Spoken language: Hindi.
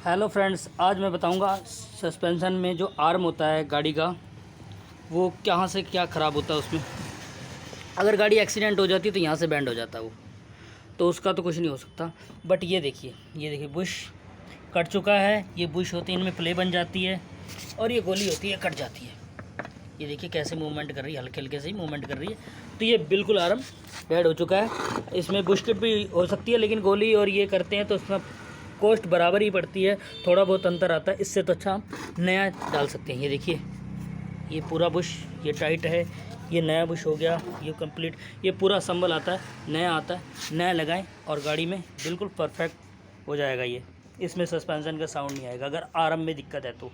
हेलो फ्रेंड्स, आज मैं बताऊंगा सस्पेंशन में जो आर्म होता है गाड़ी का वो कहाँ से क्या ख़राब होता है। उसमें अगर गाड़ी एक्सीडेंट हो जाती है तो यहाँ से बैंड हो जाता है वो, तो उसका तो कुछ नहीं हो सकता। बट ये देखिए बुश कट चुका है। ये बुश होती है, इनमें प्ले बन जाती है और ये गोली होती है कट जाती है। ये देखिए कैसे मूवमेंट कर रही है, हल्के हल्के से ही मूवमेंट कर रही है। तो ये बिल्कुल आर्म डेड हो चुका है। इसमें बुश किट भी हो सकती है, लेकिन गोली और ये करते हैं तो उसमें कॉस्ट बराबर ही पड़ती है, थोड़ा बहुत अंतर आता है। इससे तो अच्छा हम नया डाल सकते हैं। ये देखिए, ये पूरा बुश ये टाइट है, ये नया बुश हो गया, ये कंप्लीट, ये पूरा संभल आता है, नया आता है। नया लगाएं और गाड़ी में बिल्कुल परफेक्ट हो जाएगा। ये इसमें सस्पेंशन का साउंड नहीं आएगा अगर आर्म में दिक्कत है तो।